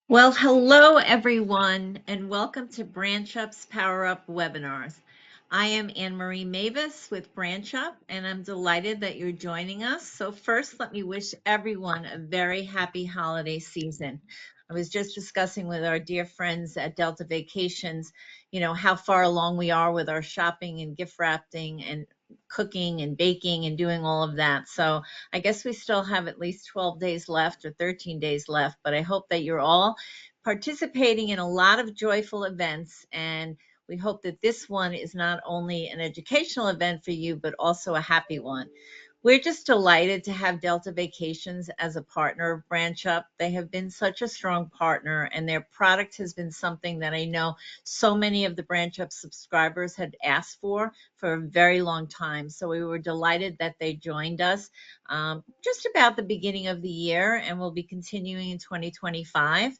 Well, hello everyone, and welcome to Branch Up's Power Up webinars. I am Anne Marie Mavis with Branch Up, and I'm delighted that you're joining us. So first, let me wish everyone a very happy holiday season. I was just discussing with our dear friends at Delta Vacations, how far along we are with our shopping and gift wrapping and cooking and baking and doing all of that. So I guess we still have at least 12 days left or 13 days left, but I hope that you're all participating in a lot of joyful events. And we hope that this one is not only an educational event for you, but also a happy one. We're just delighted to have Delta Vacations as a partner of Branch Up. They have been such a strong partner, and their product has been something that I know so many of the Branch Up subscribers had asked for a very long time. So we were delighted that they joined us just about the beginning of the year, and we'll be continuing in 2025.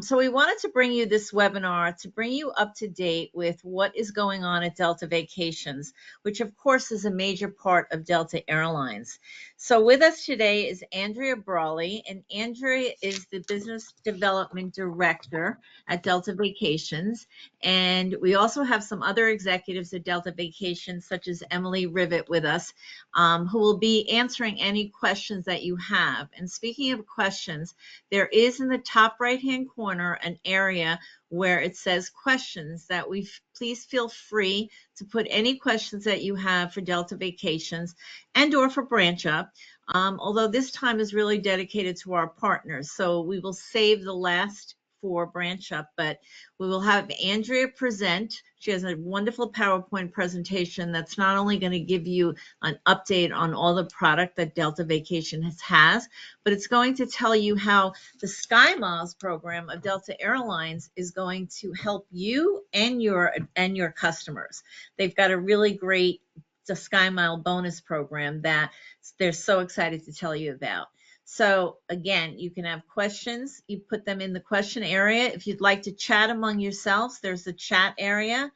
So we wanted to bring you this webinar to bring you up to date with what is going on at Delta Vacations, which of course is a major part of Delta Airlines. So with us today is Andrea Brawley, and Andrea is the Business Development Director at Delta Vacations. And we also have some other executives at Delta Vacations, such as Emily Rivet with us, who will be answering any questions that you have. And speaking of questions, there is in the top right-hand corner an area where it says questions that please feel free to put any questions that you have for Delta Vacations and or for Branch Up. Although this time is really dedicated to our partners. So we will save the last for Branch Up, but we will have Andrea present. She has a wonderful PowerPoint presentation that's not only going to give you an update on all the product that Delta Vacations has, but it's going to tell you how the Skymiles program of Delta Airlines is going to help you and your customers. They've got a really great SkyMile bonus program that they're so excited to tell you about. So again, you can have questions. You put them in the question area. If you'd like to chat among yourselves, there's the chat area.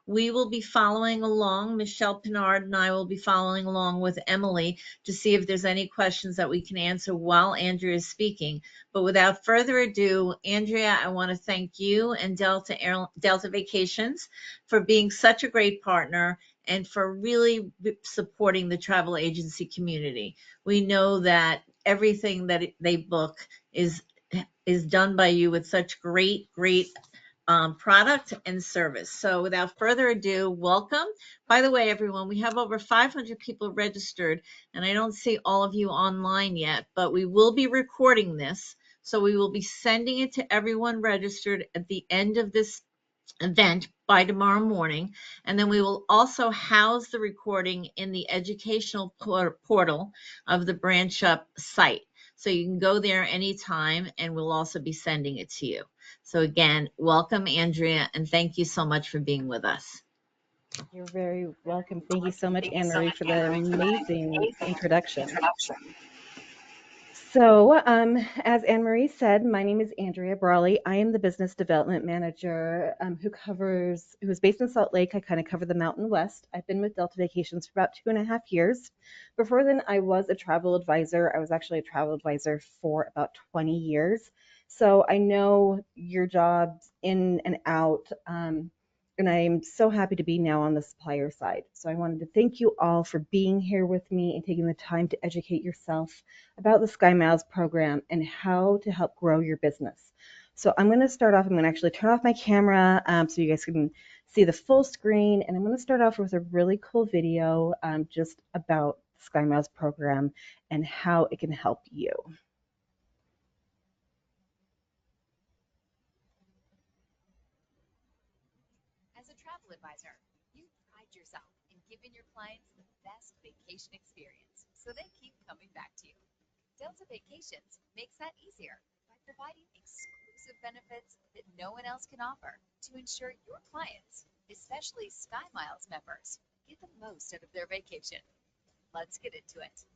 We will be following along. Michelle Pinard and I will be following along with Emily to see if there's any questions that we can answer while Andrea is speaking. But without further ado, Andrea, I want to thank you and Delta Vacations for being such a great partner and for really supporting the travel agency community. We know that everything that they book is done by you with such great product and service. So without further ado, welcome. By the way, everyone, we have over 500 people registered, and I don't see all of you online yet, but we will be recording this. So we will be sending it to everyone registered at the end of this event by tomorrow morning. And then we will also house the recording in the educational portal of the Branch Up site. So you can go there anytime, and we'll also be sending it to you. So again, welcome, Andrea, and thank you so much for being with us. You're very welcome. Thank you so much, Anne Marie, for the amazing introduction. So, as Anne Marie said, my name is Andrea Brawley. I am the business development manager who is based in Salt Lake. I kind of cover the Mountain West. I've been with Delta Vacations for about 2.5 years. Before then, I was a travel advisor. I was actually a travel advisor for about 20 years. So I know your jobs in and out. And I'm so happy to be now on the supplier side. So I wanted to thank you all for being here with me and taking the time to educate yourself about the Skymiles program and how to help grow your business. So I'm going to start off, I'm going to actually turn off my camera so you guys can see the full screen. And I'm going to start off with a really cool video just about the Skymiles program and how it can help you. As a travel advisor, you pride yourself in giving your clients the best vacation experience so they keep coming back to you. Delta Vacations makes that easier by providing exclusive benefits that no one else can offer to ensure your clients, especially SkyMiles members, get the most out of their vacation. Let's get into it.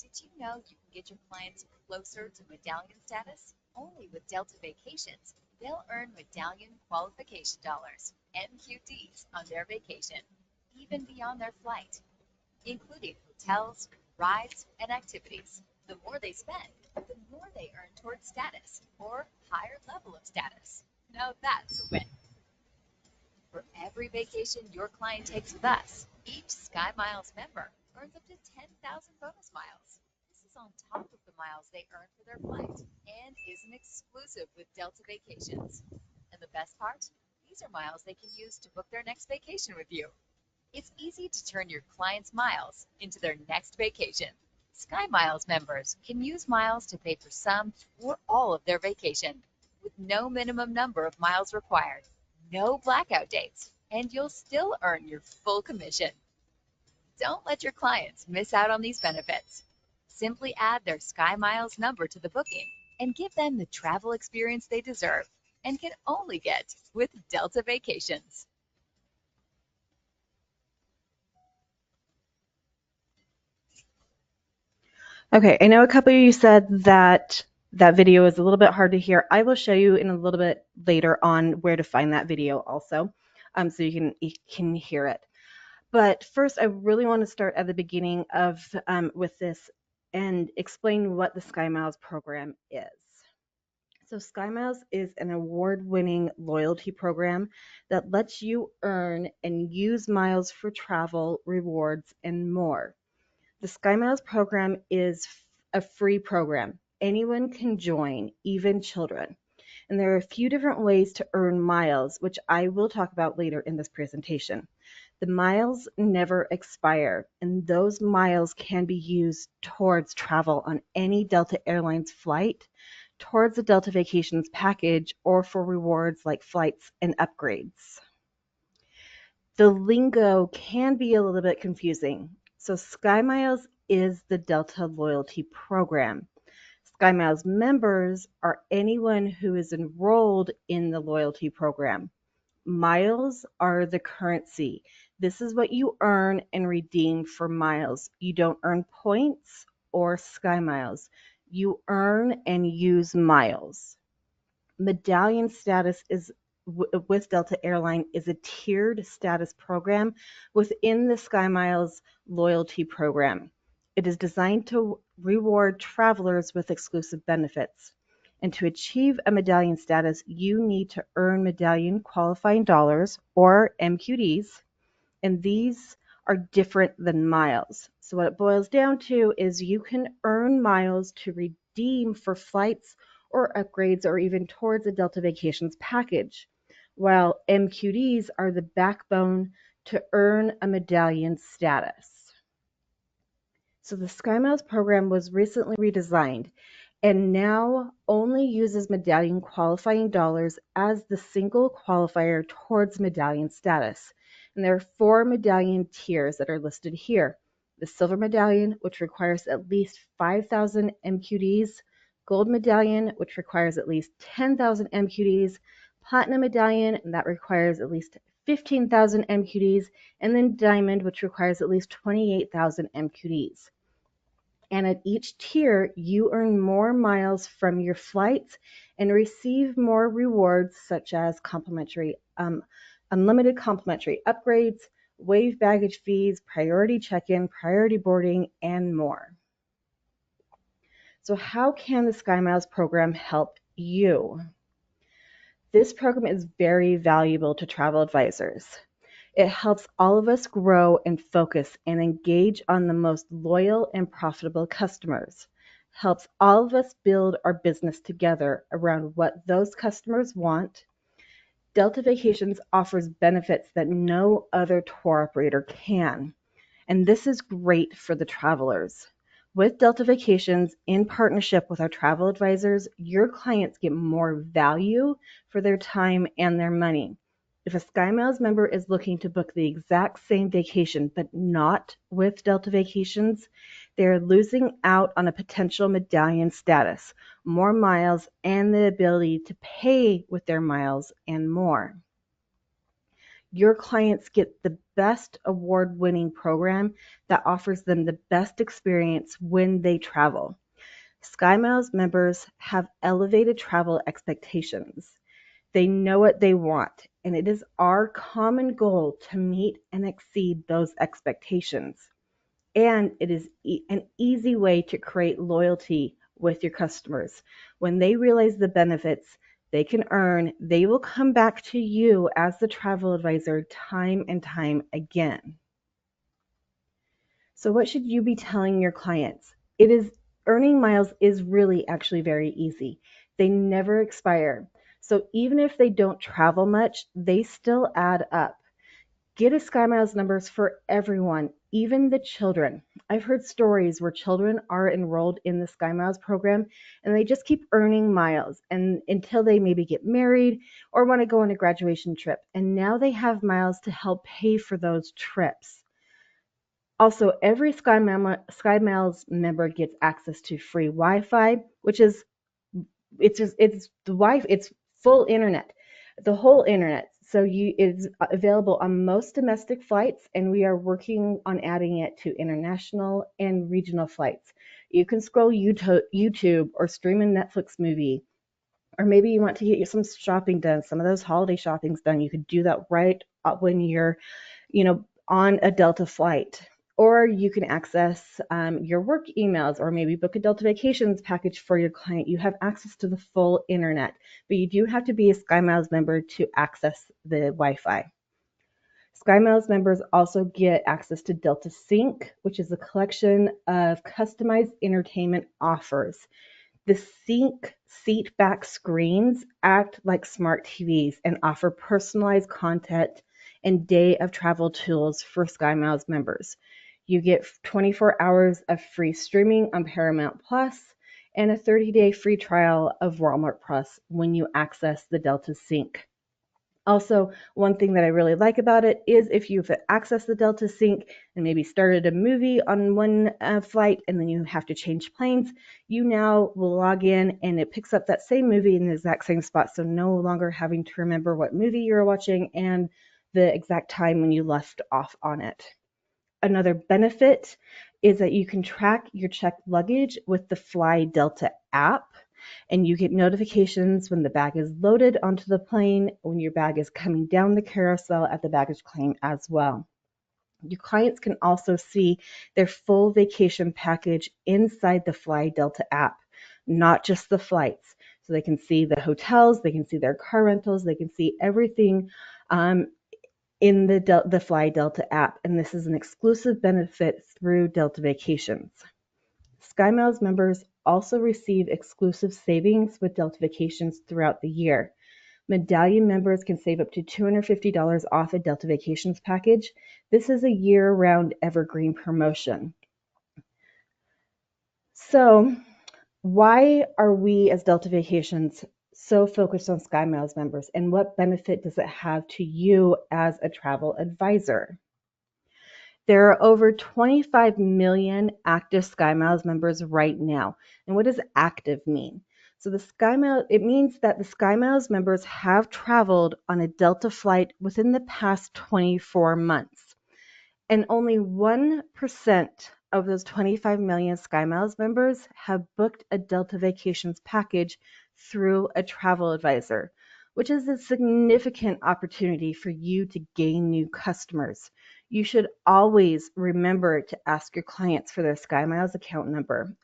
Did you know you can get your clients closer to medallion status? Only with Delta Vacations, they'll earn medallion qualification dollars, MQDs, on their vacation, even beyond their flight, including hotels, rides, and activities. The more they spend, the more they earn towards status or higher level Now that's a win. For every vacation your client takes with us, each Skymiles member earns up to 10,000 bonus miles. This is on top of the miles they earn for their flight and is an exclusive with Delta Vacations. And the best part? These are miles they can use to book their next vacation with you. It's easy to turn your clients' miles into their next vacation. Skymiles members can use miles to pay for some or all of their vacation with no minimum number of miles required, no blackout dates, and you'll still earn your full commission. Don't let your clients miss out on these benefits. Simply add their Skymiles number to the booking and give them the travel experience they deserve and can only get with Delta Vacations. Okay, I know a couple of you said that that video is a little bit hard to hear. I will show you in a little bit later on where to find that video also, so you can hear it. But first, I really want to start at the beginning of with this and explain what the Skymiles program is. So Skymiles is an award-winning loyalty program that lets you earn and use miles for travel, rewards, and more. The Skymiles program is a free program. Anyone can join, even children. And there are a few different ways to earn miles, which I will talk about later in this presentation. The miles never expire, and those miles can be used towards travel on any Delta Airlines flight, towards the Delta Vacations package, or for rewards like flights and upgrades. The lingo can be a little bit confusing. So Skymiles is the Delta loyalty program. Skymiles members are anyone who is enrolled in the loyalty program. Miles are the currency. This is what you earn and redeem for miles. You don't earn points or Skymiles. You earn and use miles. Medallion status is with Delta Airline is a tiered status program within the Skymiles loyalty program. It is designed to reward travelers with exclusive benefits. And to achieve a medallion status, you need to earn medallion qualifying dollars or MQDs, and these are different than miles. So what it boils down to is you can earn miles to redeem for flights or upgrades or even towards a Delta Vacations package, while MQDs are the backbone to earn a medallion status. So the Skymiles program was recently redesigned and now only uses medallion qualifying dollars as the single qualifier towards medallion status. And there are 4 medallion tiers that are listed here. The silver medallion, which requires at least 5,000 MQDs, gold medallion, which requires at least 10,000 MQDs, platinum medallion, and that requires at least 15,000 MQDs, and then diamond, which requires at least 28,000 MQDs. And at each tier, you earn more miles from your flights and receive more rewards such as unlimited complimentary upgrades, waived baggage fees, priority check-in, priority boarding, and more. So how can the Skymiles program help you? This program is very valuable to travel advisors. It helps all of us grow and focus and engage on the most loyal and profitable customers. Helps all of us build our business together around what those customers want. Delta Vacations offers benefits that no other tour operator can. And this is great for the travelers. With Delta Vacations, in partnership with our travel advisors, your clients get more value for their time and their money. If a Skymiles member is looking to book the exact same vacation but not with Delta Vacations, they're losing out on a potential medallion status, more miles, and the ability to pay with their miles and more. Your clients get the best award-winning program that offers them the best experience when they travel. Skymiles members have elevated travel expectations. They know what they want, and it is our common goal to meet and exceed those expectations. And it is an easy way to create loyalty with your customers. When they realize the benefits, they can earn, they will come back to you as the travel advisor time and time again. So what should you be telling your clients? Earning miles is really actually very easy. They never expire. So even if they don't travel much, they still add up. Get a Skymiles numbers for everyone, even the children. I've heard stories where children are enrolled in the Skymiles program and they just keep earning miles and until they maybe get married or want to go on a graduation trip. And now they have miles to help pay for those trips. Also, every Skymiles member gets access to free Wi-Fi, which is it's full internet, the whole internet. So it's available on most domestic flights, and we are working on adding it to international and regional flights. You can scroll YouTube or stream a Netflix movie, or maybe you want to get some shopping done, some of those holiday shoppings done. You could do that right up when you're on a Delta flight. Or you can access your work emails or maybe book a Delta Vacations package for your client. You have access to the full internet, but you do have to be a Skymiles member to access the Wi-Fi. Skymiles members also get access to Delta Sync, which is a collection of customized entertainment offers. The Sync seat back screens act like smart TVs and offer personalized content and day of travel tools for Skymiles members. You get 24 hours of free streaming on Paramount Plus and a 30-day free trial of Walmart Plus when you access the Delta Sync. Also, one thing that I really like about it is if you've accessed the Delta Sync and maybe started a movie on one flight and then you have to change planes, you now will log in and it picks up that same movie in the exact same spot. So no longer having to remember what movie you're watching and the exact time when you left off on it. Another benefit is that you can track your checked luggage with the Fly Delta app, and you get notifications when the bag is loaded onto the plane, when your bag is coming down the carousel at the baggage claim as well. Your clients can also see their full vacation package inside the Fly Delta app, not just the flights. So they can see the hotels, they can see their car rentals, they can see everything in the Fly Delta app, and this is an exclusive benefit through Delta Vacations. Skymiles members also receive exclusive savings with Delta Vacations throughout the year. Medallion members can save up to $250 off a Delta Vacations package. This is a year-round evergreen promotion. So, why are we as Delta Vacations so focused on Skymiles members, and what benefit does it have to you as a travel advisor? There are over 25 million active Skymiles members right now. And what does active mean? So it means that the Skymiles members have traveled on a Delta flight within the past 24 months. And only 1% of those 25 million Skymiles members have booked a Delta Vacations package through a travel advisor, which is a significant opportunity for you to gain new customers. You should always remember to ask your clients for their Skymiles account number.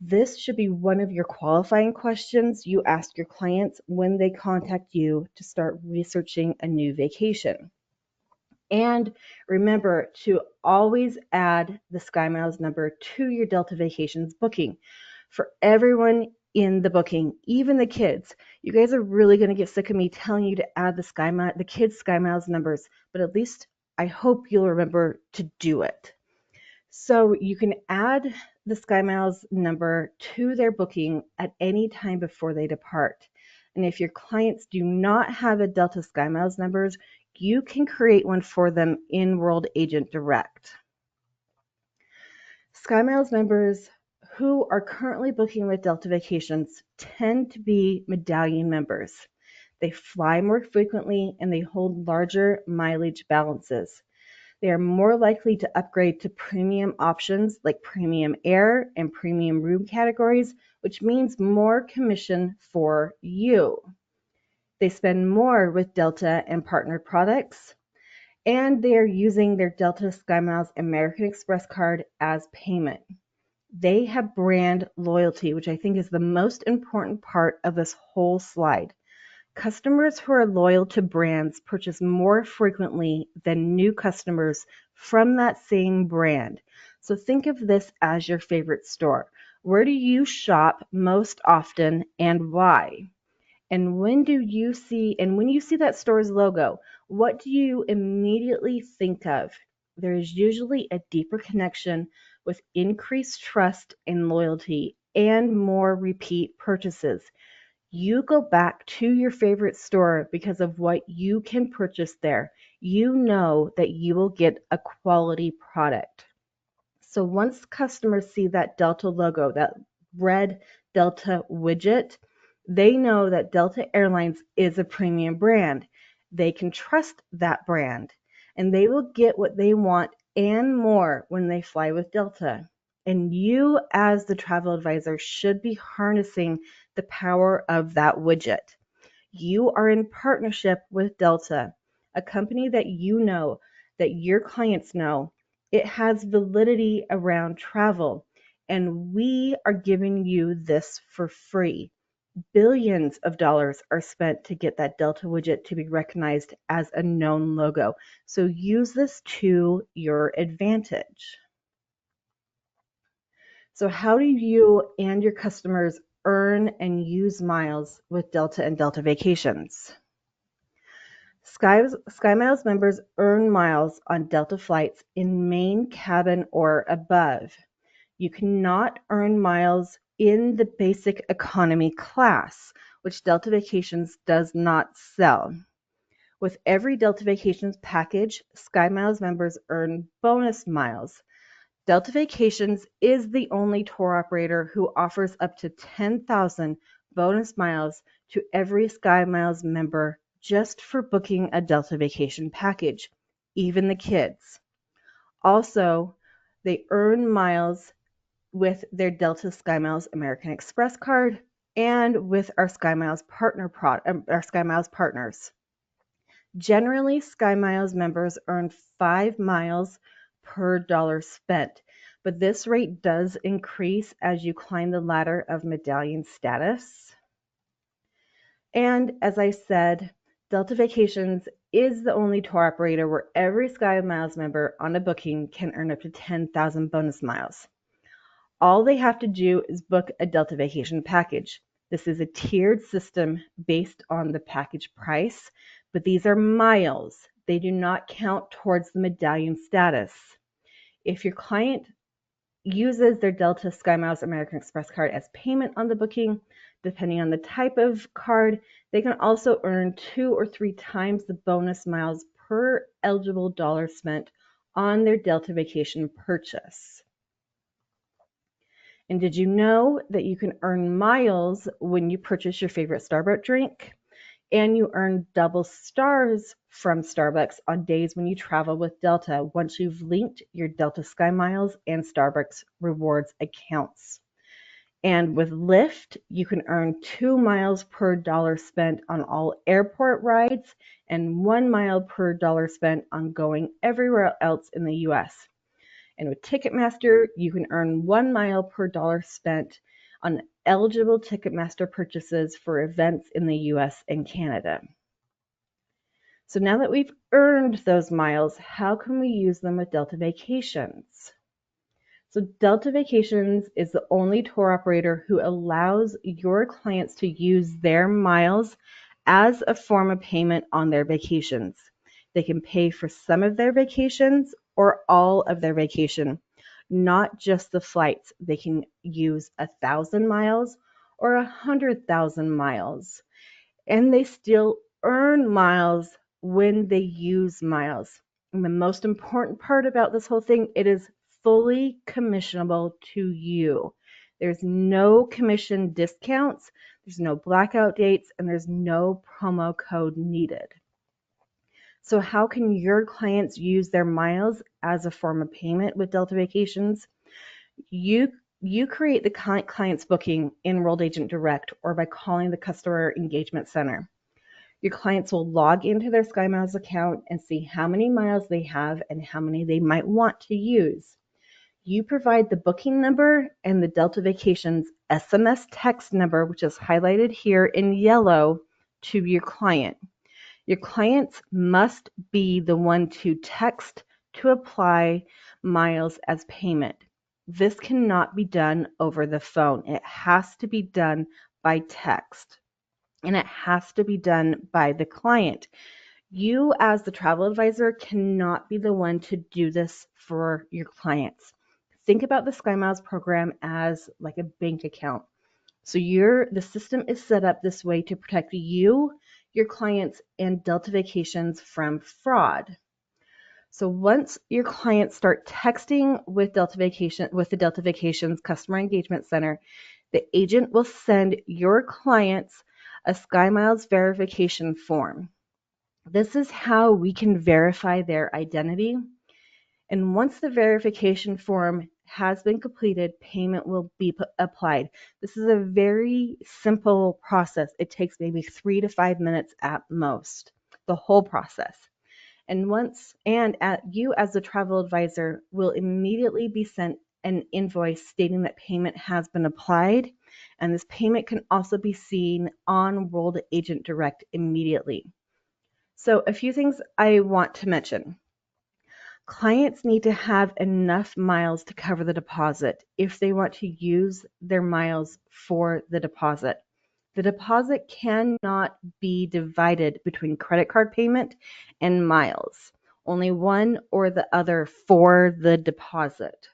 This should be one of your qualifying questions you ask your clients when they contact you to start researching a new vacation. And remember to always add the Skymiles number to your Delta Vacations booking. For everyone in the booking, even the kids, you guys are really going to get sick of me telling you to add the kids' Skymiles numbers, but at least I hope you'll remember to do it. So you can add the Skymiles number to their booking at any time before they depart. And if your clients do not have a Delta Skymiles numbers, you can create one for them in World Agent Direct. Skymiles members who are currently booking with Delta Vacations tend to be medallion members. They fly more frequently and they hold larger mileage balances. They are more likely to upgrade to premium options like premium air and premium room categories, which means more commission for you. They spend more with Delta and partnered products, and they are using their Delta SkyMiles American Express card as payment. They have brand loyalty, which I think is the most important part of this whole slide. Customers who are loyal to brands purchase more frequently than new customers from that same brand. So think of this as your favorite store. Where do you shop most often and why? And when you see that store's logo, what do you immediately think of? There is usually a deeper connection with increased trust and loyalty and more repeat purchases. You go back to your favorite store because of what you can purchase there. You know that you will get a quality product. So once customers see that Delta logo, that red Delta widget, they know that Delta Airlines is a premium brand. They can trust that brand, and they will get what they want and more when they fly with Delta. And you, as the travel advisor, should be harnessing the power of that widget. You are in partnership with Delta, a company that you know, that your clients know. It has validity around travel, and we are giving you this for free. Billions of dollars are spent to get that Delta widget to be recognized as a known logo. So use this to your advantage. So how do you and your customers earn and use miles with Delta and Delta Vacations? Skymiles members earn miles on Delta flights in main cabin or above. You cannot earn miles in the basic economy class, which Delta Vacations does not sell. With every Delta Vacations package, Skymiles members earn bonus miles. Delta Vacations is the only tour operator who offers up to 10,000 bonus miles to every Skymiles member just for booking a Delta Vacation package, even the kids. Also, they earn miles with their Delta Skymiles American Express card and with our Skymiles partners. Generally, Skymiles members earn 5 miles per dollar spent, but this rate does increase as you climb the ladder of medallion status. And as I said, Delta Vacations is the only tour operator where every Skymiles member on a booking can earn up to 10,000 bonus miles. All they have to do is book a Delta Vacation package. This is a tiered system based on the package price, but these are miles. They do not count towards the medallion status. If your client uses their Delta Skymiles American Express card as payment on the booking, depending on the type of card, they can also earn 2 or 3 times the bonus miles per eligible dollar spent on their Delta Vacation purchase. And did you know that you can earn miles when you purchase your favorite Starbucks drink? And you earn double stars from Starbucks on days when you travel with Delta once you've linked your Delta Skymiles and Starbucks rewards accounts. And with Lyft, you can earn 2 miles per dollar spent on all airport rides and 1 mile per dollar spent on going everywhere else in the US. And with Ticketmaster, you can earn 1 mile per dollar spent on eligible Ticketmaster purchases for events in the US and Canada. So now that we've earned those miles, how can we use them with Delta Vacations? So Delta Vacations is the only tour operator who allows your clients to use their miles as a form of payment on their vacations. They can pay for some of their vacations or all of their vacation, not just the flights. They can use 1,000 miles or 100,000 miles, and they still earn miles when they use miles. And the most important part about this whole thing, it is fully commissionable to you. There's no commission discounts, there's no blackout dates, and there's no promo code needed. So how can your clients use their miles as a form of payment with Delta Vacations? You create the client's booking in Enrolled Agent Direct or by calling the Customer Engagement Center. Your clients will log into their Skymiles account and see how many miles they have and how many they might want to use. You provide the booking number and the Delta Vacations SMS text number, which is highlighted here in yellow, to your client. Your clients must be the one to text to apply miles as payment. This cannot be done over the phone. It has to be done by text, and it has to be done by the client. You, as the travel advisor, cannot be the one to do this for your clients. Think about the Skymiles program as like a bank account. So the system is set up this way to protect you, your clients, and Delta Vacations from fraud. So once your clients start texting with the Delta Vacations Customer Engagement Center, the agent will send your clients a Skymiles verification form. This is how we can verify their identity. And once the verification form has been completed, payment will be applied. This is a very simple process. It takes maybe 3 to 5 minutes at most, the whole process. And you as the travel advisor will immediately be sent an invoice stating that payment has been applied. And this payment can also be seen on World Agent Direct immediately. So a few things I want to mention. Clients need to have enough miles to cover the deposit if they want to use their miles for the deposit. The deposit cannot be divided between credit card payment and miles. Only one or the other for the deposit.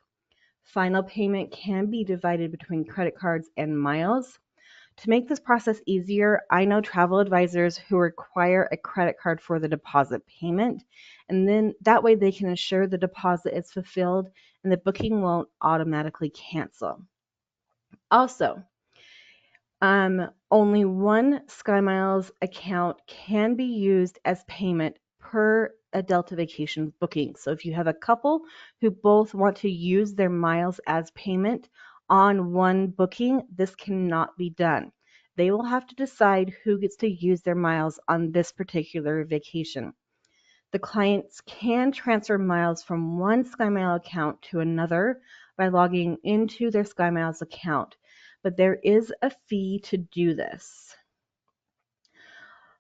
Final payment can be divided between credit cards and miles. To make this process easier, I know travel advisors who require a credit card for the deposit payment, and then that way they can ensure the deposit is fulfilled and the booking won't automatically cancel. Also, only one Skymiles account can be used as payment per a Delta Vacations booking. So if you have a couple who both want to use their miles as payment on one booking, this cannot be done. They will have to decide who gets to use their miles on this particular vacation. The clients can transfer miles from one SkyMile account to another by logging into their SkyMiles account, but there is a fee to do this.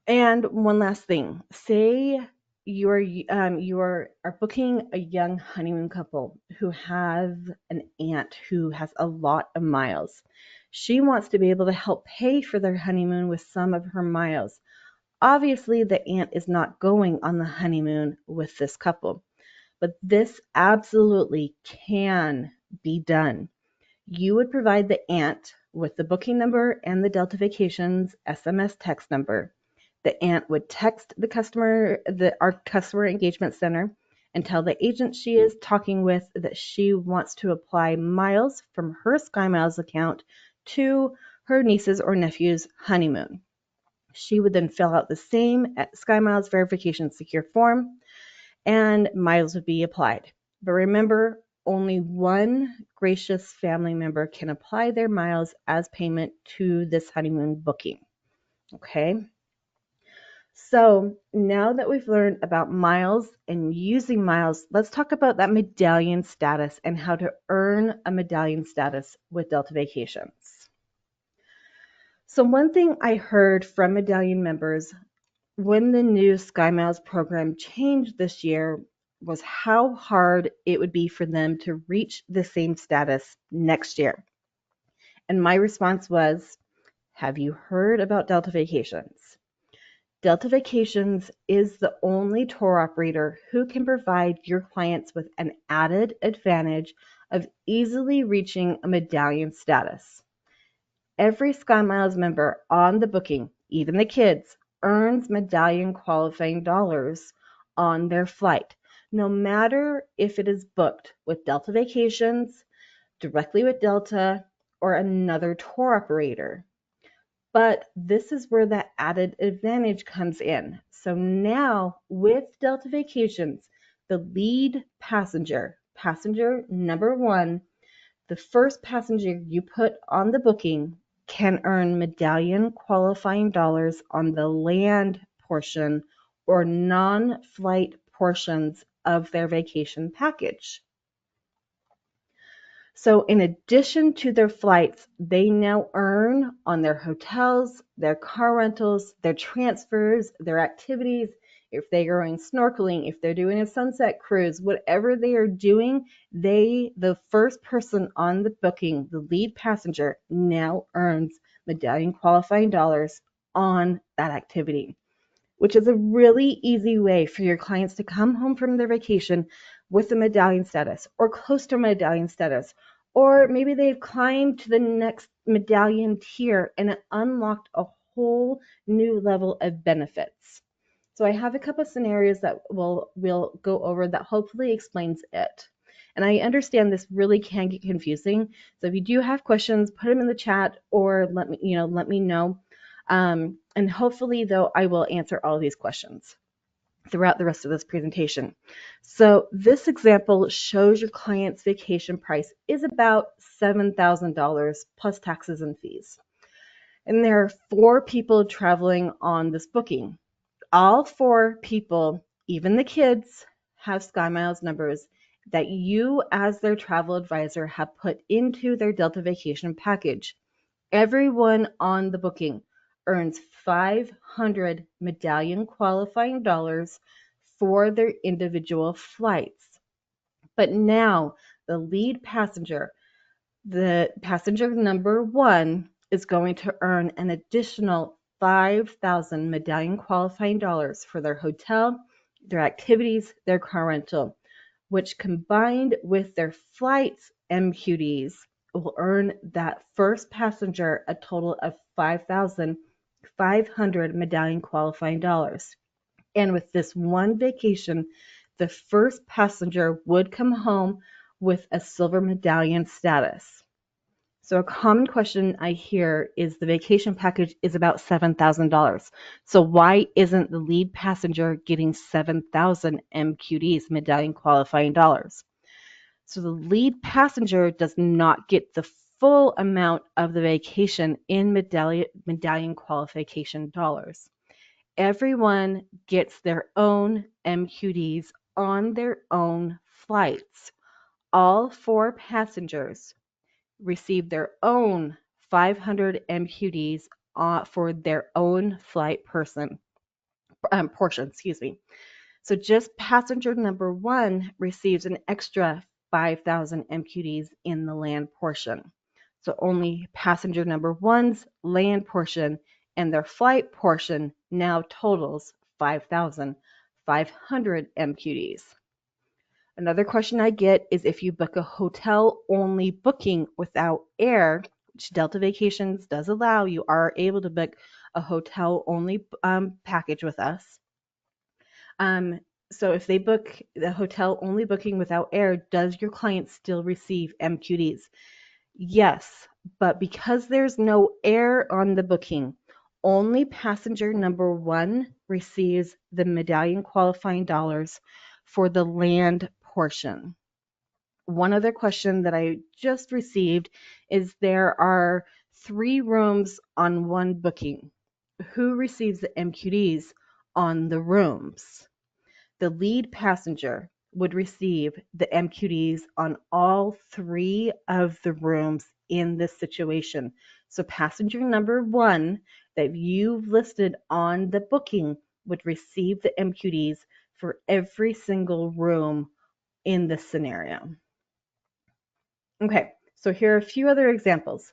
And one last thing, say you are booking a young honeymoon couple who have an aunt who has a lot of miles. She wants to be able to help pay for their honeymoon with some of her miles. Obviously, the aunt is not going on the honeymoon with this couple, but this absolutely can be done. You would provide the aunt with the booking number and the Delta Vacations SMS text number. The aunt would text our customer engagement center, and tell the agent she is talking with that she wants to apply miles from her Skymiles account to her niece's or nephew's honeymoon. She would then fill out the same Skymiles verification secure form, and miles would be applied. But remember, only one gracious family member can apply their miles as payment to this honeymoon booking. Okay? So now that we've learned about miles and using miles, let's talk about that medallion status and how to earn a medallion status with Delta Vacations. So one thing I heard from medallion members when the new Skymiles program changed this year was how hard it would be for them to reach the same status next year. And my response was, have you heard about Delta Vacations? Delta Vacations is the only tour operator who can provide your clients with an added advantage of easily reaching a medallion status. Every Skymiles member on the booking, even the kids, earns medallion qualifying dollars on their flight, no matter if it is booked with Delta Vacations, directly with Delta, or another tour operator. But this is where that added advantage comes in. So now with Delta Vacations, the lead passenger number one, the first passenger you put on the booking can earn medallion qualifying dollars on the land portion or non-flight portions of their vacation package. So in addition to their flights, they now earn on their hotels, their car rentals, their transfers, their activities. If they're going snorkeling, if they're doing a sunset cruise, whatever they are doing, the first person on the booking, the lead passenger, now earns medallion qualifying dollars on that activity, which is a really easy way for your clients to come home from their vacation with a medallion status or close to medallion status. Or maybe they've climbed to the next medallion tier and it unlocked a whole new level of benefits. So I have a couple of scenarios that we'll go over that hopefully explains it. And I understand this really can get confusing. So if you do have questions, put them in the chat or let me know. And hopefully, though, I will answer all of these questions throughout the rest of this presentation. So this example shows your client's vacation price is about $7,000 plus taxes and fees. And there are 4 people traveling on this booking. All 4 people, even the kids, have Skymiles numbers that you as their travel advisor have put into their Delta Vacation package. Everyone on the booking earns 500 medallion qualifying dollars for their individual flights. But now the lead passenger, the passenger number 1, is going to earn an additional 5,000 medallion qualifying dollars for their hotel, their activities, their car rental, which combined with their flights MQDs will earn that first passenger a total of 5,500 medallion qualifying dollars. And with this one vacation, the first passenger would come home with a silver medallion status. So a common question I hear is the vacation package is about $7,000. So why isn't the lead passenger getting 7,000 MQDs, medallion qualifying dollars? So the lead passenger does not get the full amount of the vacation in medallion qualification dollars. Everyone gets their own MQDs on their own flights. All 4 passengers receive their own 500 MQDs for their own flight portion. So just passenger number 1 receives an extra 5,000 MQDs in the land portion. So only passenger number 1's land portion and their flight portion now totals 5,500 MQDs. Another question I get is if you book a hotel-only booking without air, which Delta Vacations does allow, you are able to book a hotel-only package with us. So if they book the hotel-only booking without air, does your client still receive MQDs? Yes, but because there's no air on the booking, only passenger number 1 receives the medallion qualifying dollars for the land portion. One other question that I just received is there are 3 rooms on one booking. Who receives the MQDs on the rooms? The lead passenger would receive the MQDs on all 3 of the rooms in this situation. So passenger number 1 that you've listed on the booking would receive the MQDs for every single room in this scenario. Okay, so here are a few other examples.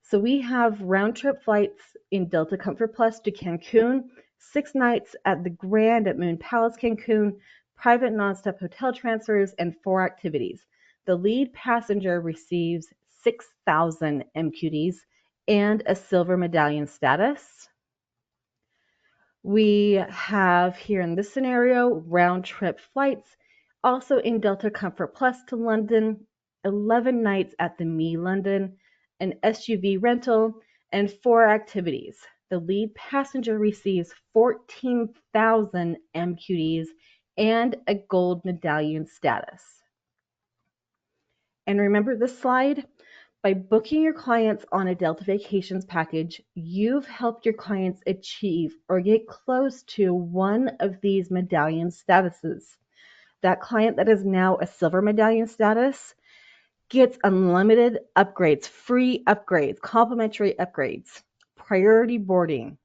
So we have round-trip flights in Delta Comfort Plus to Cancun, 6 nights at the Grand at Moon Palace Cancun, private nonstop hotel transfers, and 4 activities. The lead passenger receives 6,000 MQDs and a silver medallion status. We have here in this scenario round-trip flights, also in Delta Comfort Plus to London, 11 nights at the Me London, an SUV rental, and 4 activities. The lead passenger receives 14,000 MQDs and a gold medallion status. And remember this slide? By booking your clients on a Delta Vacations package, you've helped your clients achieve or get close to one of these medallion statuses. That client that is now a silver medallion status gets unlimited upgrades, free upgrades, complimentary upgrades, priority boarding,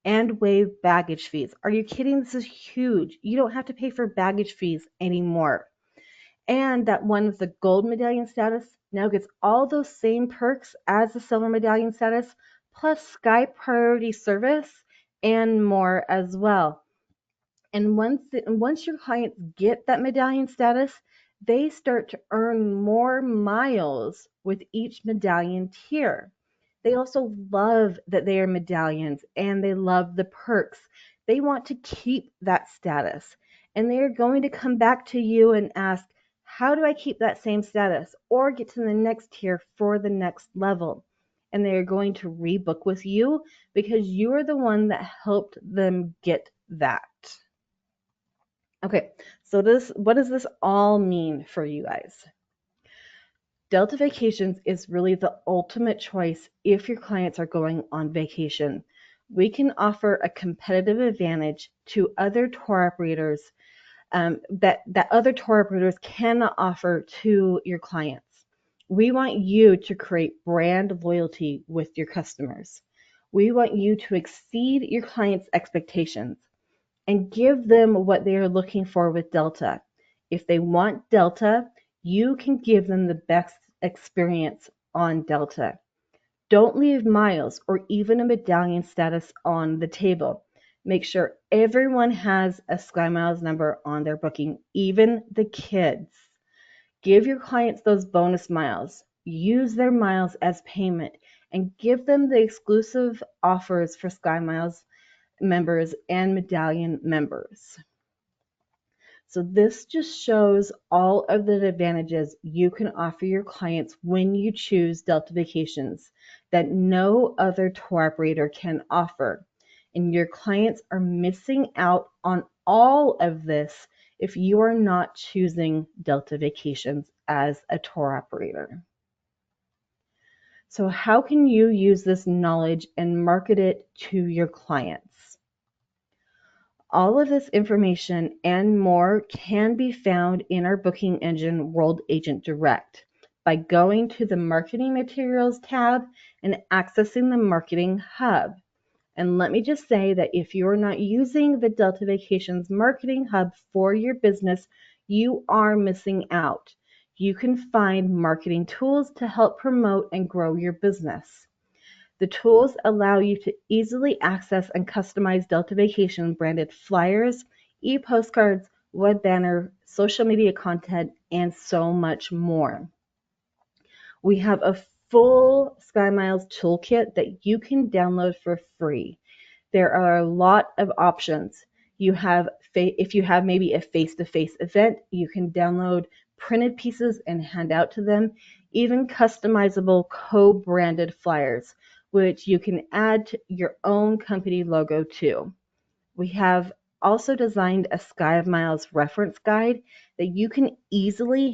and waive baggage fees. Are you kidding? This is huge. You don't have to pay for baggage fees anymore. And that one with the gold medallion status now gets all those same perks as the silver medallion status, plus Sky Priority Service and more as well. And once your clients get that medallion status, they start to earn more miles with each medallion tier. They also love that they are medallions and they love the perks. They want to keep that status. And they are going to come back to you and ask, how do I keep that same status or get to the next tier for the next level? And they are going to rebook with you because you are the one that helped them get that. Okay, so what does this all mean for you guys? Delta Vacations is really the ultimate choice if your clients are going on vacation. We can offer a competitive advantage to other tour operators that other tour operators cannot offer to your clients. We want you to create brand loyalty with your customers. We want you to exceed your clients' expectations and give them what they are looking for with Delta. If they want Delta, you can give them the best experience on Delta. Don't leave miles or even a medallion status on the table. Make sure everyone has a Skymiles number on their booking, even the kids. Give your clients those bonus miles. Use their miles as payment and give them the exclusive offers for Skymiles members and medallion members. So this just shows all of the advantages you can offer your clients when you choose Delta Vacations that no other tour operator can offer. And your clients are missing out on all of this if you are not choosing Delta Vacations as a tour operator. So how can you use this knowledge and market it to your clients? All of this information and more can be found in our booking engine World Agent Direct by going to the Marketing Materials tab and accessing the Marketing Hub. And let me just say that if you're not using the Delta Vacations Marketing Hub for your business, you are missing out. You can find marketing tools to help promote and grow your business. The tools allow you to easily access and customize Delta Vacation branded flyers, e-postcards, web banner, social media content, and so much more. We have a full Skymiles toolkit that you can download for free. There are a lot of options. If you have maybe a face-to-face event, you can download printed pieces and hand out to them, even customizable co-branded flyers, which you can add to your own company logo to. We have also designed a Skymiles reference guide that you can easily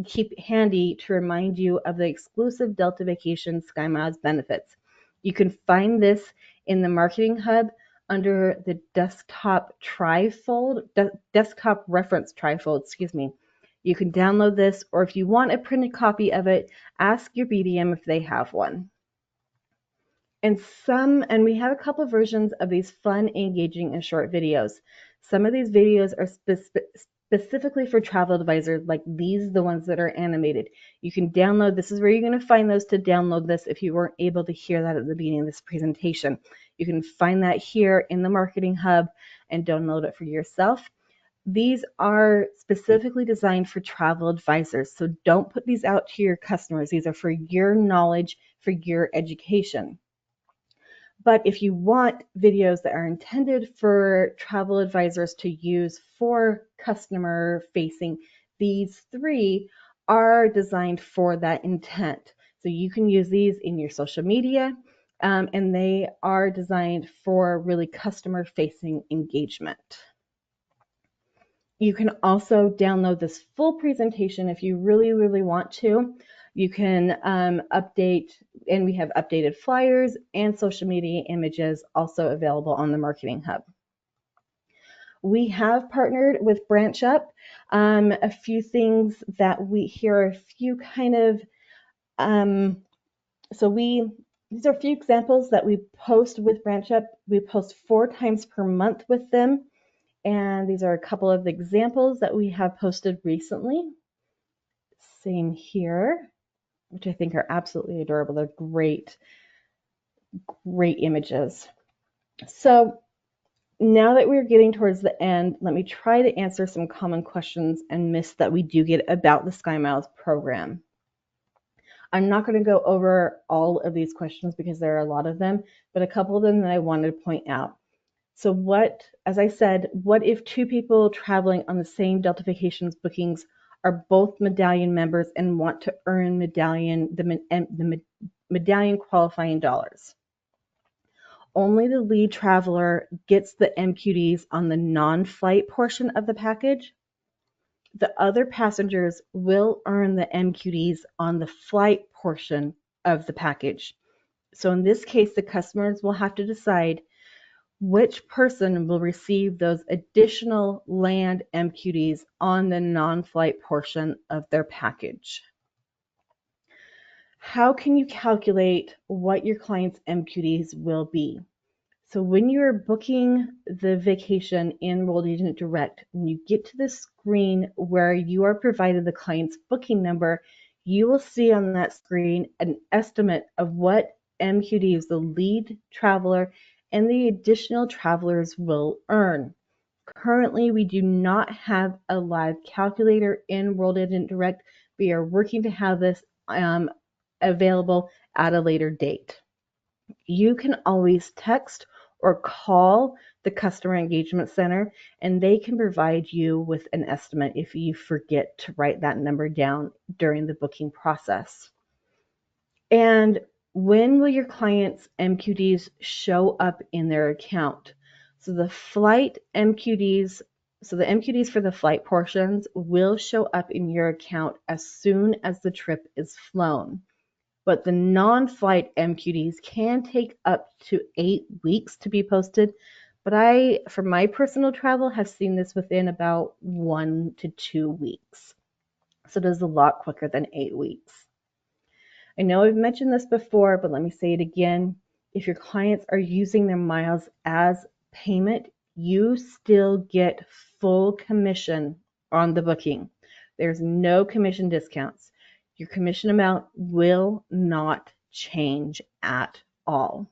keep handy to remind you of the exclusive Delta Vacation Skymiles benefits. You can find this in the Marketing Hub under the desktop reference trifold, You can download this, or if you want a printed copy of it, ask your BDM if they have one. And we have a couple of versions of these fun, engaging, and short videos. Some of these videos are specifically for travel advisors, like these, the ones that are animated. You can download, this is where you're going to find those to download this if you weren't able to hear that at the beginning of this presentation. You can find that here in the Marketing Hub and download it for yourself. These are specifically designed for travel advisors, so don't put these out to your customers. These are for your knowledge, for your education. But if you want videos that are intended for travel advisors to use for customer facing, these three are designed for that intent. So you can use these in your social media, and they are designed for really customer facing engagement. You can also download this full presentation if you really, really want to. You can update, and we have updated flyers and social media images also available on the Marketing Hub. we have partnered with Branch Up. A few things that here are a few kind of, these are a few examples that we post with Branch Up. We post 4 times per month with them. And these are a couple of examples that we have posted recently. Same here, which I think are absolutely adorable. They're great, great images. So now that we're getting towards the end, let me try to answer some common questions and myths that we do get about the Skymiles program. I'm not going to go over all of these questions because there are a lot of them, but a couple of them that I wanted to point out. So as I said, what if 2 people traveling on the same Delta Vacations bookings are both medallion members and want to earn the medallion qualifying dollars? Only the lead traveler gets the MQDs on the non-flight portion of the package. The other passengers will earn the MQDs on the flight portion of the package. So in this case, the customers will have to decide which person will receive those additional land MQDs on the non-flight portion of their package. How can you calculate what your client's MQDs will be? So when you're booking the vacation in Enrolled Agent Direct, when you get to the screen where you are provided the client's booking number, you will see on that screen an estimate of what MQDs the lead traveler and the additional travelers will earn. Currently, we do not have a live calculator in Enrolled Agent Direct. We are working to have this available at a later date. You can always text or call the Customer Engagement Center, and they can provide you with an estimate if you forget to write that number down during the booking process. And when will your clients' MQDs show up in their account? So the MQDs for the flight portions will show up in your account as soon as the trip is flown. But the non-flight MQDs can take up to 8 weeks to be posted. But for my personal travel, have seen this within about 1 to 2 weeks. So it is a lot quicker than 8 weeks. I know I've mentioned this before, but let me say it again. If your clients are using their miles as payment, you still get full commission on the booking. There's no commission discounts. Your commission amount will not change at all.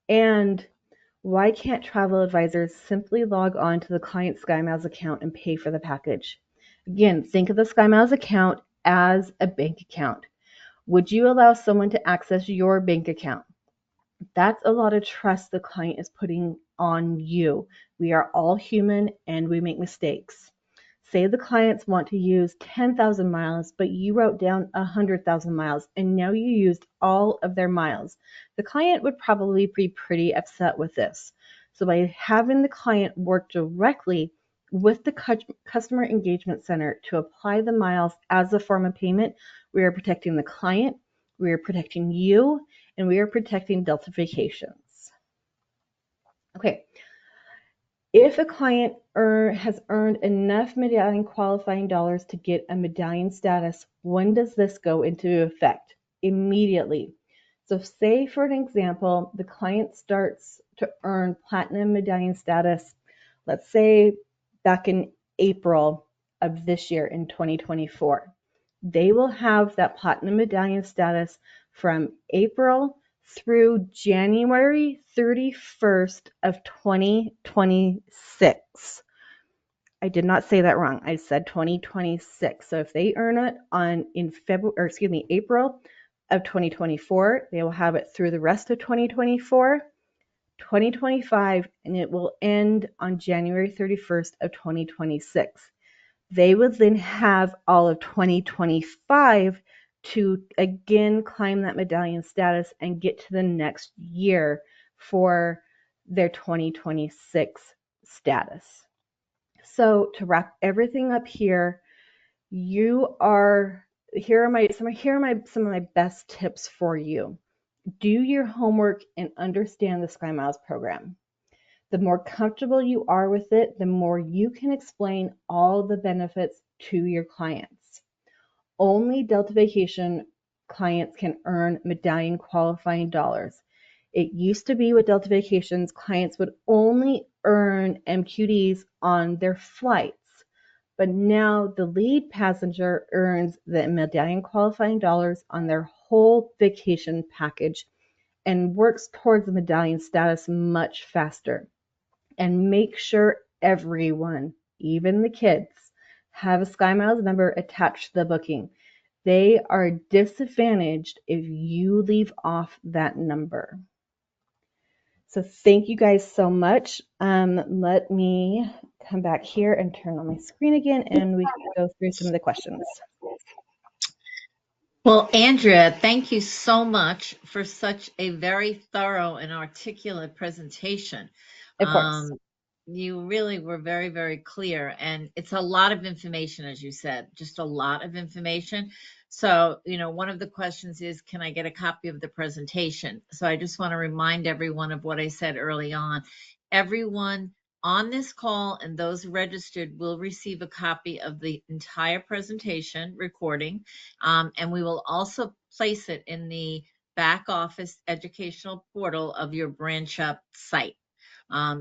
And why can't travel advisors simply log on to the client Skymiles account and pay for the package? Again, think of the Skymiles account as a bank account. Would you allow someone to access your bank account? That's a lot of trust the client is putting on you. We are all human and we make mistakes. Say the clients want to use 10,000 miles, but you wrote down 100,000 miles and now you used all of their miles. The client would probably be pretty upset with this. So by having the client work directly with the Customer Engagement Center to apply the miles as a form of payment, we are protecting the client, we are protecting you, and we are protecting Delta Vacations. Okay. If a client has earned enough medallion qualifying dollars to get a medallion status, when does this go into effect? Immediately. So say, for an example, the client starts to earn platinum medallion status, let's say back in April of this year in 2024. They will have that platinum medallion status from April through January 31st of 2026. I did not say that wrong. I said 2026. So if they earn it in April of 2024, they will have it through the rest of 2024, 2025, and it will end on January 31st of 2026. They would then have all of 2025 to again climb that medallion status and get to the next year for their 2026 status. So to wrap everything up here, here are some of my best tips for you. Do your homework and understand the Skymiles program. The more comfortable you are with it, the more you can explain all the benefits to your clients. Only Delta Vacation clients can earn medallion qualifying dollars. It used to be with Delta Vacations, clients would only earn MQDs on their flights, but now the lead passenger earns the medallion qualifying dollars on their whole vacation package and works towards the medallion status much faster. And make sure everyone, even the kids, have a Skymiles number attached to the booking. They are disadvantaged if you leave off that number. So thank you guys so much. Let me come back here and turn on my screen again, and we can go through some of the questions. Well, Andrea, thank you so much for such a very thorough and articulate presentation. Of course. You really were very, very clear, and it's a lot of information, as you said, just a lot of information. So, one of the questions is, can I get a copy of the presentation? So I just want to remind everyone of what I said early on. Everyone on this call and those registered will receive a copy of the entire presentation recording. And we will also place it in the back office educational portal of your branch up site.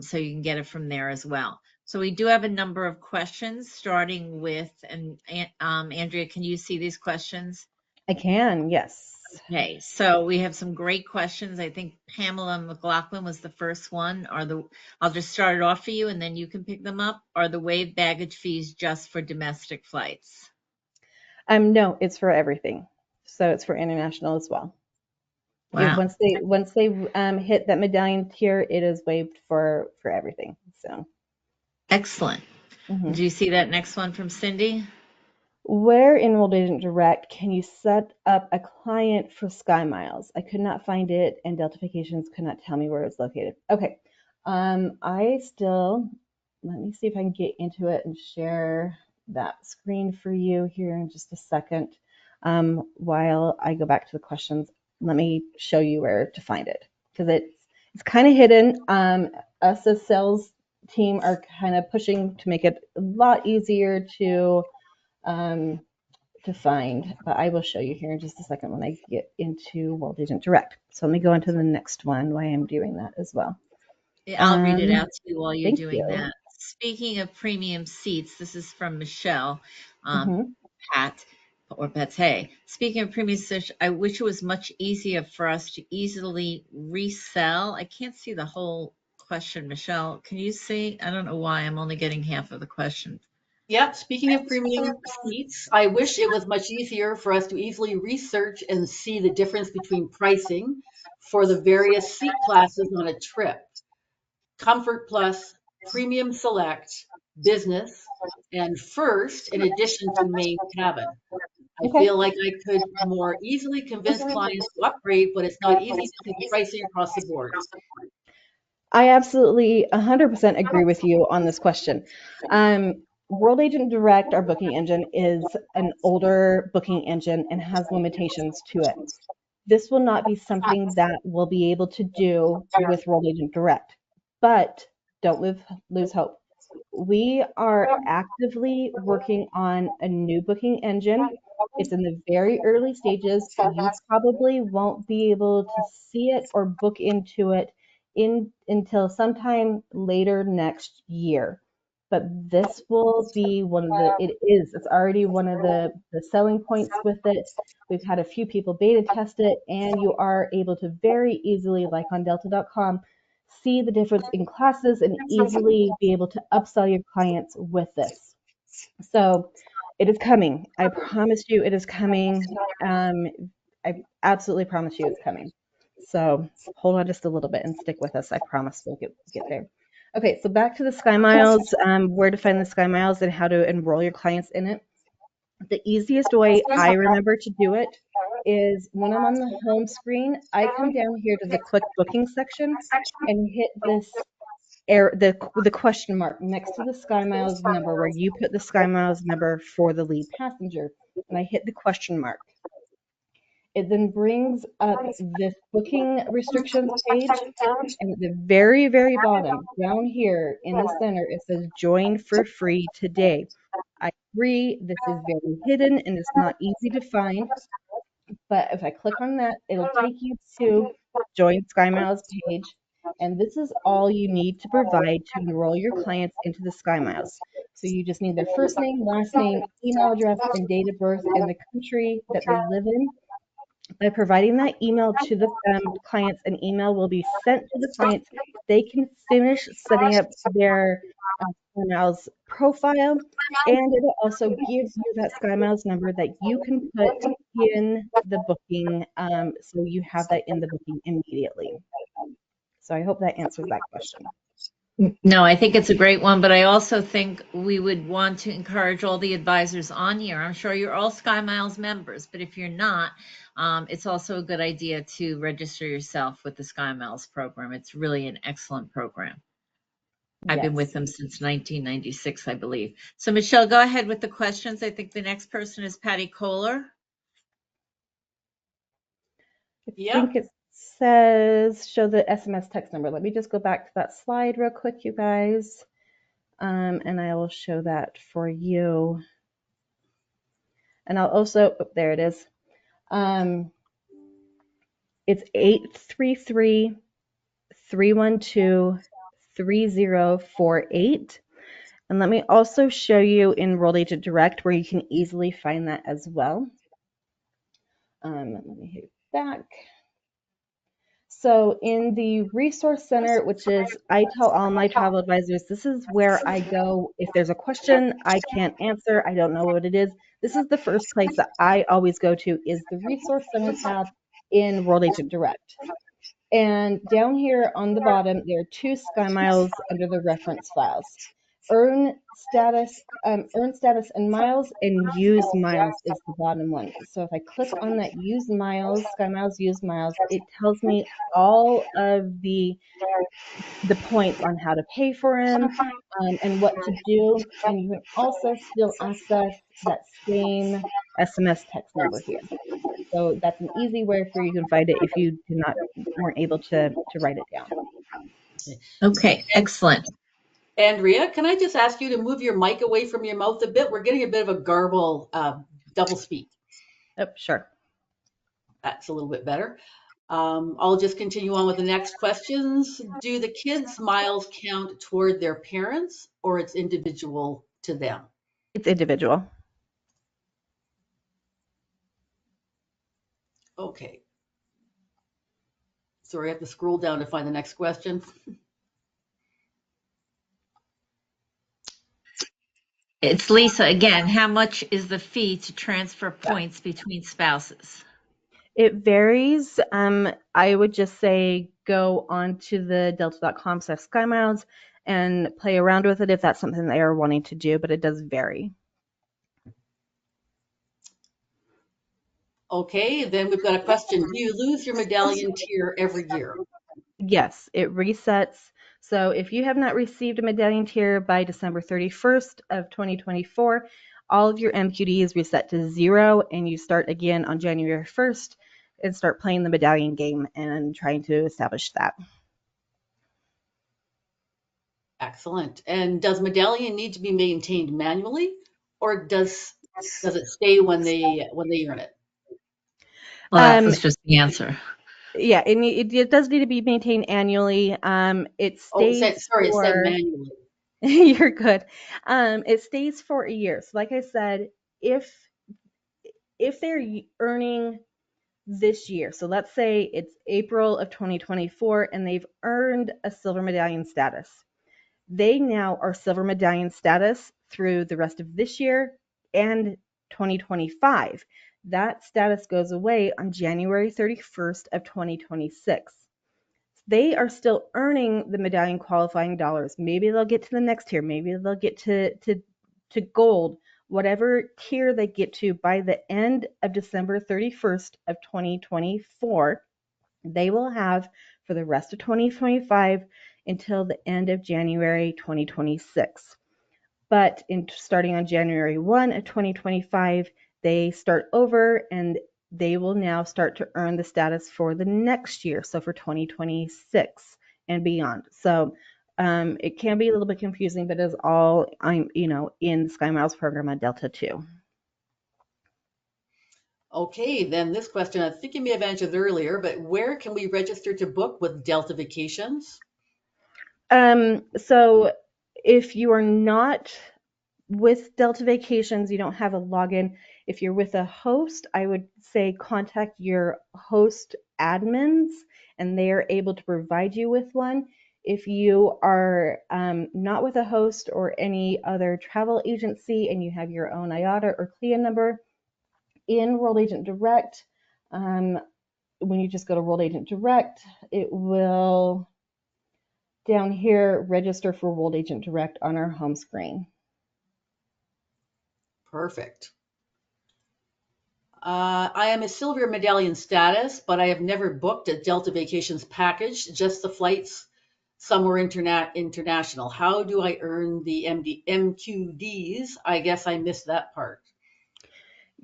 So you can get it from there as well. So we do have a number of questions starting with, and Andrea, can you see these questions? I can, yes. Okay, so we have some great questions. I think Pamela McLaughlin was the first one. I'll just start it off for you and then you can pick them up. Are the waived baggage fees just for domestic flights? No, it's for everything. So it's for international as well. Wow. Once they hit that medallion tier, it is waived for everything. So Excellent. mhm. Do you see that next one from Cindy? Where in World Agent Direct can you set up a client for Skymiles? I could not find it, and Delta Vacations could not tell me where it's located. Okay, let me see if I can get into it and share that screen for you here in just a second. While I go back to the questions, let me show you where to find it because it's kind of hidden. Us as sales team are kind of pushing to make it a lot easier to find, but I will show you here in just a second when I get into World Agent Direct. So let me go into the next one while I'm doing that as well. I'll read it out to you while you're Thank doing you. that. Speaking of premium seats, this is from Michelle, Mm-hmm. Pat or Pate. Speaking of premium seats, I wish it was much easier for us to easily resell. I can't see the whole question, Michelle. Can you see? I don't know why I'm only getting half of the question. Yep, speaking of premium seats, I wish it was much easier for us to easily research and see the difference between pricing for the various seat classes on a trip. Comfort Plus, Premium Select, Business, and First, in addition to Main Cabin. I Okay. feel like I could more easily convince clients to upgrade, but it's not easy to see the pricing across the board. I absolutely 100% agree with you on this question. World Agent Direct, our booking engine, is an older booking engine and has limitations to it. This will not be something that we'll be able to do with World Agent Direct, but don't lose hope. We are actively working on a new booking engine. It's in the very early stages. You probably won't be able to see it or book into it until sometime later next year. But this will be it's already one of the selling points with it. We've had a few people beta test it, and you are able to very easily, like on delta.com, see the difference in classes and easily be able to upsell your clients with this. So it is coming. I promise you it is coming. I absolutely promise you it's coming. So hold on just a little bit and stick with us. I promise we'll get there. Okay, so back to the Skymiles, where to find the Skymiles and how to enroll your clients in it. The easiest way I remember to do it is when I'm on the home screen, I come down here to the quick booking section and hit the question mark next to the Skymiles number where you put the Skymiles number for the lead passenger, and I hit the question mark. It then brings up this booking restrictions page, and at the very, very bottom, down here in the center, it says join for free today. I agree, this is very hidden and it's not easy to find, but if I click on that, it'll take you to join Skymiles page. And this is all you need to provide to enroll your clients into the Skymiles. So you just need their first name, last name, email address, and date of birth and the country that they live in. By providing that email to the clients, an email will be sent to the clients. They can finish setting up their Skymiles profile, and it'll also give you that Skymiles number that you can put in the booking, so you have that in the booking immediately. So I hope that answers that question. No, I think it's a great one, but I also think we would want to encourage all the advisors on here. I'm sure you're all Skymiles members, but if you're not, it's also a good idea to register yourself with the Skymiles program. It's really an excellent program. I've been with Yes. them since 1996, I believe. So Michelle, go ahead with the questions. I think the next person is Patty Kohler. I Yep. think it says show the SMS text number. Let me just go back to that slide real quick, you guys. And I will show that for you. And I'll also, oh, there it is. It's 833-312-3048. And let me also show you Enrolled Agent Direct where you can easily find that as well. Let me hit back. So in the Resource Center, which is, I tell all my travel advisors, this is where I go if there's a question I can't answer, I don't know what it is. This is the first place that I always go to is the Resource Center tab in Enrolled Agent Direct. And down here on the bottom, there are two Skymiles under the reference files. Earn status and miles, and use miles is the bottom one. So if I click on that use miles, Skymiles use miles, it tells me all of the points on how to pay for them and what to do. And you can also still access that same SMS text number here. So that's an easy way for you can find it if you weren't able to write it down. Okay, excellent. Andrea, can I just ask you to move your mic away from your mouth a bit? We're getting a bit of a garble double speak. Oh, sure. That's a little bit better. I'll just continue on with the next questions. Do the kids' miles count toward their parents, or it's individual to them? It's individual. Okay. Sorry, I have to scroll down to find the next question. It's Lisa again. How much is the fee to transfer points between spouses? It varies. I would just say go on to the delta.com/skymiles and play around with it if that's something they are wanting to do, but it does vary. Okay, then we've got a question. Do you lose your medallion tier every year? Yes, it resets. So if you have not received a medallion tier by December 31st of 2024, all of your MQD is reset to 0 and you start again on January 1st and start playing the medallion game and trying to establish that. Excellent. And does medallion need to be maintained manually, or does it stay when they earn it? Well, that was just the answer. Yeah, it does need to be maintained annually. It stays Sorry, for, it said manually. You're good. It stays for a year. So like I said, if they're earning this year, so let's say it's April of 2024 and they've earned a silver medallion status. They now are silver medallion status through the rest of this year and 2025. That status goes away on January 31st of 2026. They are still earning the medallion qualifying dollars. Maybe they'll get to the next tier. Maybe they'll get to gold, whatever tier they get to by the end of December 31st of 2024. They will have for the rest of 2025 until the end of January 2026. But starting on January 1 of 2025, they start over and they will now start to earn the status for the next year, so for 2026 and beyond. So it can be a little bit confusing, but it's all in the Skymiles program at Delta 2. Okay, then this question, I think you may have answered earlier, but where can we register to book with Delta Vacations? So if you are not with Delta Vacations, you don't have a login. If you're with a host, I would say contact your host admins and they are able to provide you with one. If you are not with a host or any other travel agency and you have your own IATA or CLIA number, in World Agent Direct, when you just go to World Agent Direct, it will down here register for World Agent Direct on our home screen. Perfect. I am a silver medallion status, but I have never booked a Delta Vacations package, just the flights somewhere international. How do I earn the MQDs? I guess I missed that part.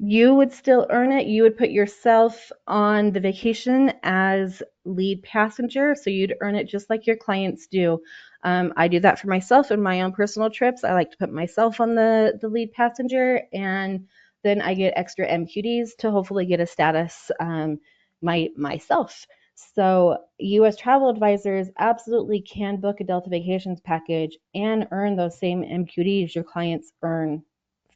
You would still earn it. You would put yourself on the vacation as lead passenger, so you'd earn it just like your clients do. I do that for myself in my own personal trips. I like to put myself on the lead passenger, and then I get extra MQDs to hopefully get a status myself. So U.S. travel advisors absolutely can book a Delta Vacations package and earn those same MQDs your clients earn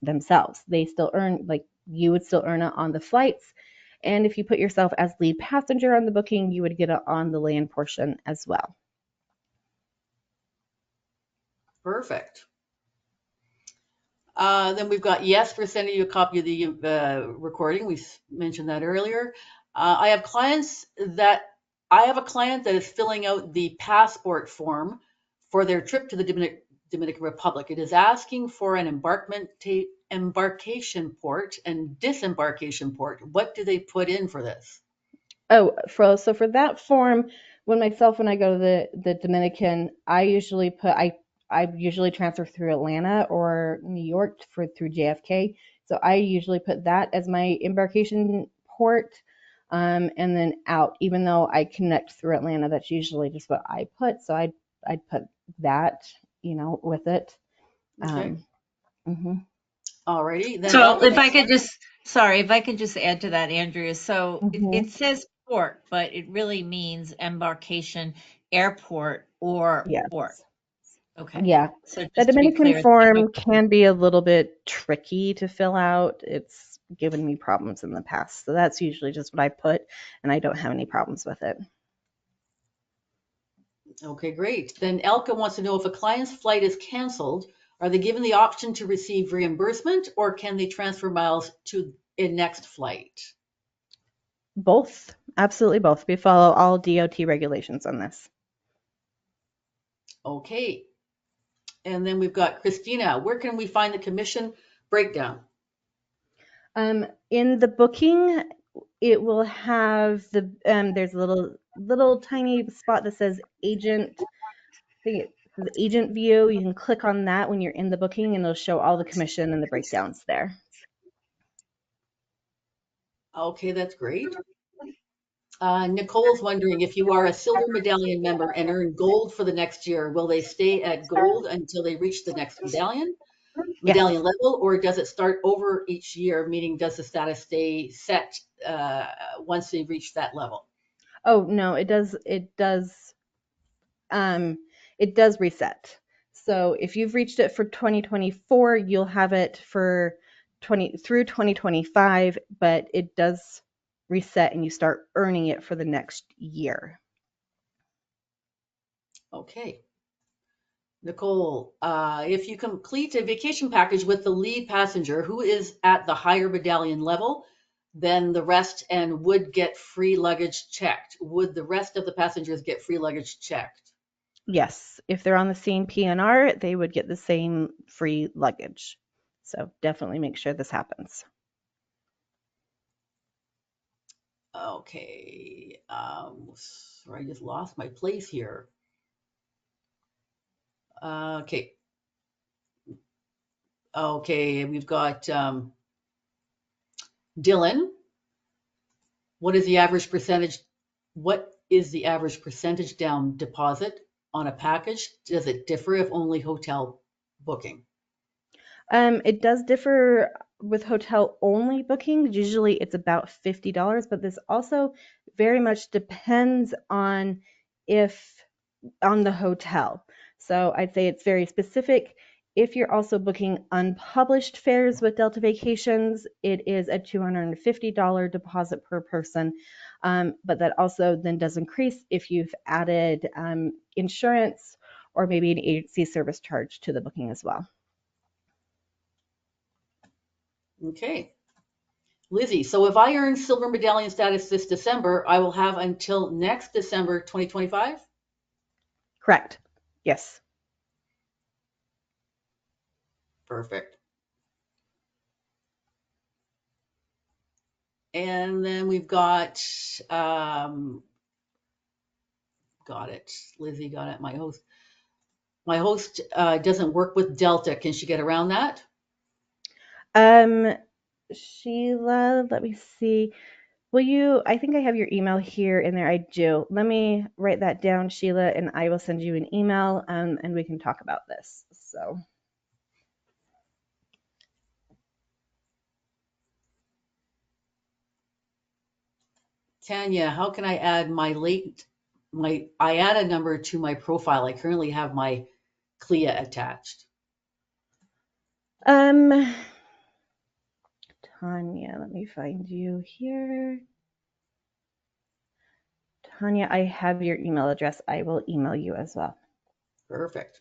themselves. They still earn, like you would still earn it on the flights. And if you put yourself as lead passenger on the booking, you would get it on the land portion as well. Perfect. Then we've got yes for sending you a copy of the recording. We mentioned that earlier. I have a client that is filling out the passport form for their trip to the Dominican Republic. It is asking for an embarkation port and disembarkation port. What do they put in for this? Oh, so for that form, when I go to the Dominican, I usually transfer through Atlanta or New York through JFK. So I usually put that as my embarkation port, and then out. Even though I connect through Atlanta, that's usually just what I put. So I'd put that, with it. Okay. Mhm. Alrighty. Then So Elka if I wants. could just, sorry, if I could just add to that, Andrea. So it Mhm. says port, but it really means embarkation, airport, or Yes. port. Okay. Yeah. So The just to be Dominican clear, form can be a little bit tricky to fill out. It's given me problems in the past. So that's usually just what I put, and I don't have any problems with it. Okay, great. Then Elka wants to know if a client's flight is canceled, are they given the option to receive reimbursement or can they transfer miles to a next flight? Both. Absolutely both. We follow all DOT regulations on this. Okay. And then we've got Christina. Where can we find the commission breakdown? In the booking, it will have there's a little tiny spot that says agent. I think it says agent view. You can click on that when you're in the booking, and it'll show all the commission and the breakdowns there. Okay, that's great. Nicole's wondering if you are a silver medallion member and earn gold for the next year, will they stay at gold until they reach the next Yes. medallion level, or does it start over each year, meaning does the status stay set once they reach that level? Oh no, it does. Um, it does reset. So if you've reached it for 2024, you'll have it for 2025, but it does reset and you start earning it for the next year. Okay. Nicole, if you complete a vacation package with the lead passenger who is at the higher medallion level, then the rest and would get free luggage checked. Would the rest of the passengers get free luggage checked? Yes, if they're on the same PNR, they would get the same free luggage. So definitely make sure this happens. Okay. Sorry, I just lost my place here. Okay. Okay, we've got Dylan. What is the average percentage? What is the average percentage down deposit on a package? Does it differ if only hotel booking? It does differ with hotel only bookings. Usually it's about $50, but this also very much depends if on the hotel. So I'd say it's very specific. If you're also booking unpublished fares with Delta Vacations, it is a $250 deposit per person. But that also then does increase if you've added insurance or maybe an agency service charge to the booking as well. Okay. Lizzie, so if I earn silver medallion status this December, I will have until next December 2025? Correct. Yes. Perfect. And then we've got it. Lizzie got it. My host doesn't work with Delta. Can she get around that? Sheila, let me see. I think I have your email here in there. I do. Let me write that down, Sheila, and I will send you an email and we can talk about this. So, Tanya, how can I add my IATA number to my profile? I currently have my CLIA attached. Tanya, let me find you here. Tanya, I have your email address. I will email you as well. Perfect.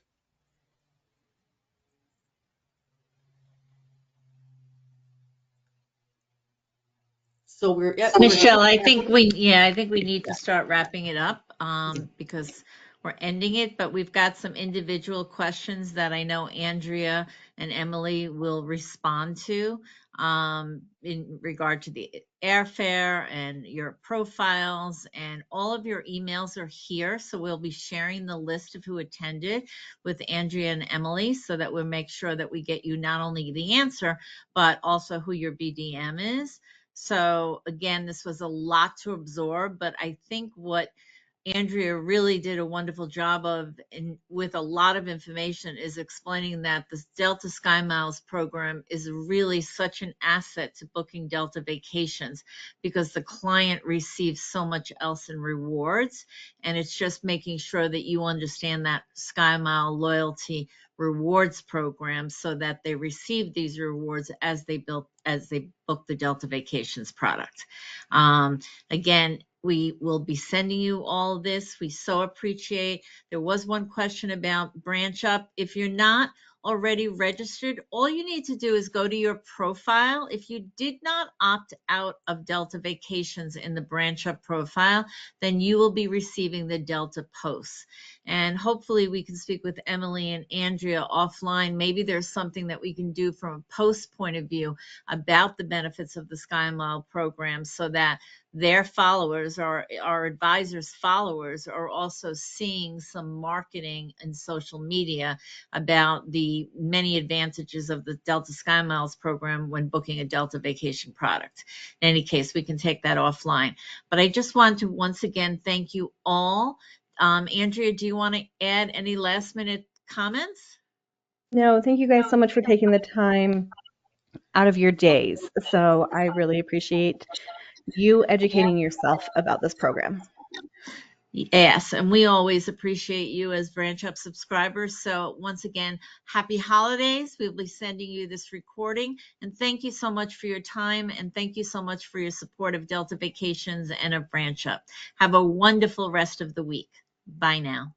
So Michelle, I think we need to start wrapping it up because we're ending it, but we've got some individual questions that I know Andrea and Emily will respond to in regard to the airfare and your profiles, and all of your emails are here. So we'll be sharing the list of who attended with Andrea and Emily so that we'll make sure that we get you not only the answer, but also who your BDM is. So again, this was a lot to absorb, but I think what Andrea really did a wonderful job of, with a lot of information, is explaining that the Delta Skymiles program is really such an asset to booking Delta vacations because the client receives so much else in rewards. And it's just making sure that you understand that SkyMile loyalty rewards program so that they receive these rewards as they book the Delta Vacations product. Again, we will be sending you all of this. We so appreciate. There was one question about Branch Up. If you're not already registered, all you need to do is go to your profile. If you did not opt out of Delta Vacations in the Branch Up profile, then you will be receiving the Delta posts. And hopefully we can speak with Emily and Andrea offline. Maybe there's something that we can do from a post point of view about the benefits of the SkyMile program so that their followers, or our advisors' followers, are also seeing some marketing and social media about the many advantages of the Delta SkyMiles program when booking a Delta vacation product. In any case, we can take that offline. But I just want to once again thank you all. Andrea, do you want to add any last minute comments? No, thank you guys so much for taking the time out of your days. So I really appreciate you educating yourself about this program. Yes, and we always appreciate you as Branch Up subscribers. So once again, happy holidays. We'll be sending you this recording. And thank you so much for your time. And thank you so much for your support of Delta Vacations and of Branch Up. Have a wonderful rest of the week. Bye now.